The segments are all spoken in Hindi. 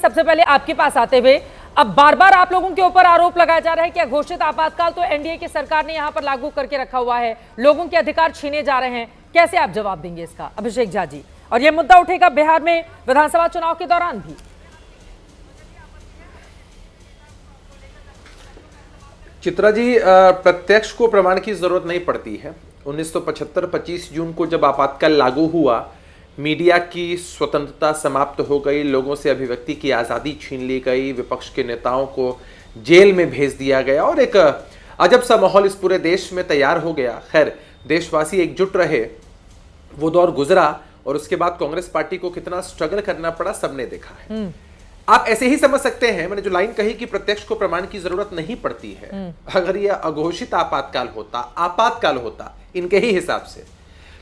सबसे पहले आपके पास आते हुए, अब बार बार आप लोगों के ऊपर आरोप लगाया जा रहा है कि अघोषित आपातकाल तो एनडीए की सरकार ने यहां पर लागू करके रखा हुआ है, लोगों के अधिकार छीने जा रहे हैं। कैसे आप जवाब देंगे इसका, अभिषेक झा जी? और यह मुद्दा उठेगा बिहार में विधानसभा चुनाव के दौरान भी। चित्रा जी, प्रत्यक्ष को प्रमाण की जरूरत नहीं पड़ती है। 1975 25 जून को जब आपातकाल लागू हुआ, मीडिया की स्वतंत्रता समाप्त हो गई, लोगों से अभिव्यक्ति की आज़ादी छीन ली गई, विपक्ष के नेताओं को जेल में भेज दिया गया और एक अजब सा माहौल इस पूरे देश में तैयार हो गया। खैर, देशवासी एकजुट रहे, वो दौर गुजरा और उसके बाद कांग्रेस पार्टी को कितना स्ट्रगल करना पड़ा सबने देखा है। आप ऐसे ही समझ सकते हैं, मैंने जो लाइन कही कि प्रत्यक्ष को प्रमाण की जरूरत नहीं पड़ती है। अगर यह अघोषित आपातकाल होता इनके ही हिसाब से,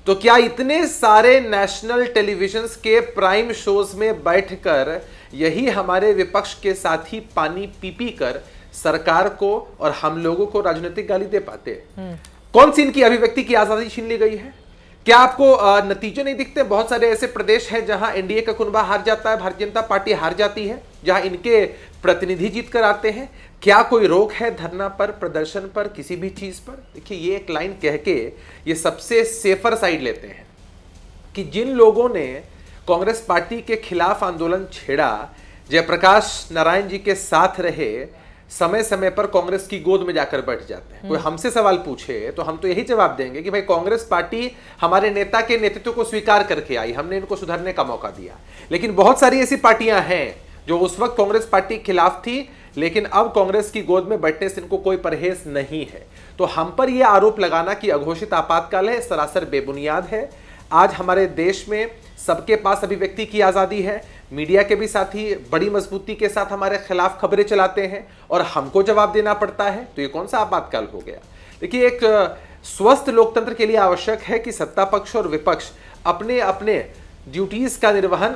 तो क्या इतने सारे नेशनल टेलीविजन्स के प्राइम शोज में बैठकर यही हमारे विपक्ष के साथी पानी पी पी कर सरकार को और हम लोगों को राजनीतिक गाली दे पाते? कौन सी इनकी अभिव्यक्ति की आजादी छीन ली गई है? क्या आपको नतीजे नहीं दिखते? बहुत सारे ऐसे प्रदेश हैं जहां एनडीए का कुनबा हार जाता है, भारतीय जनता पार्टी हार जाती है, जहां इनके प्रतिनिधि जीत कर आते हैं। क्या कोई रोक है धरना पर, प्रदर्शन पर, किसी भी चीज पर? देखिए, ये एक लाइन कह के ये सबसे सेफर साइड लेते हैं कि जिन लोगों ने कांग्रेस पार्टी के खिलाफ आंदोलन छेड़ा, जयप्रकाश नारायण जी के साथ रहे, समय समय पर कांग्रेस की गोद में जाकर बैठ जाते हैं। कोई हमसे सवाल पूछे तो हम तो यही जवाब देंगे कि भाई, कांग्रेस पार्टी हमारे नेता के नेतृत्व को स्वीकार करके आई, हमने इनको सुधरने का मौका दिया। लेकिन बहुत सारी ऐसी पार्टियां हैं जो उस वक्त कांग्रेस पार्टी के खिलाफ थी, लेकिन अब कांग्रेस की गोद में बैठने से इनको कोई परहेज नहीं है। तो हम पर यह आरोप लगाना कि अघोषित आपातकाल है, सरासर बेबुनियाद है। आज हमारे देश में सबके पास अभिव्यक्ति की आजादी है, मीडिया के भी साथी बड़ी मजबूती के साथ हमारे खिलाफ खबरें चलाते हैं और हमको जवाब देना पड़ता है। तो ये कौन सा आपातकाल हो गया? देखिए, एक स्वस्थ लोकतंत्र के लिए आवश्यक है कि सत्ता पक्ष और विपक्ष अपने अपने ड्यूटीज का निर्वहन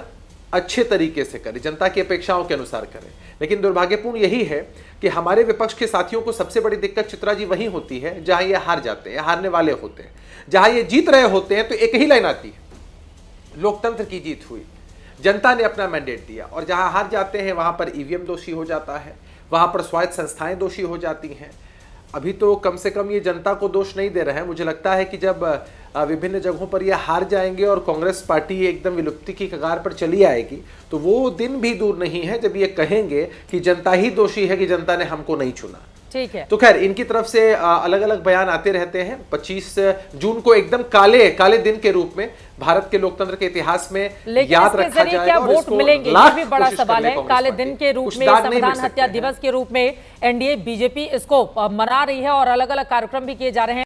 अच्छे तरीके से करें, जनता की अपेक्षाओं के अनुसार करें। लेकिन दुर्भाग्यपूर्ण यही है कि हमारे विपक्ष के साथियों को सबसे बड़ी दिक्कत, चित्रा जी, वही होती है जहां ये हार जाते हैं, हारने वाले होते हैं। जहां ये जीत रहे होते हैं तो एक ही लाइन आती है, लोकतंत्र की जीत हुई, जनता ने अपना मैंडेट दिया। और जहां हार जाते हैं वहां पर ईवीएम दोषी हो जाता है, वहां पर स्वायत्त संस्थाएं दोषी हो जाती हैं। अभी तो कम से कम ये जनता को दोष नहीं दे रहे हैं। मुझे लगता है कि जब विभिन्न जगहों पर ये हार जाएंगे और कांग्रेस पार्टी एकदम विलुप्ति की कगार पर चली आएगी, तो वो दिन भी दूर नहीं है जब ये कहेंगे कि जनता ही दोषी है कि जनता ने हमको नहीं चुना। ठीक है। तो खैर, इनकी तरफ से अलग अलग बयान आते रहते हैं। 25 जून को एकदम काले काले दिन के रूप में भारत के लोकतंत्र के इतिहास में याद रखा जाएगा। क्या वोट मिलेंगे, ये भी बड़ा सवाल है। काले दिन के रूप में, संविधान हत्या दिवस के रूप में एनडीए बीजेपी इसको मना रही है और अलग अलग कार्यक्रम भी किए जा रहे हैं।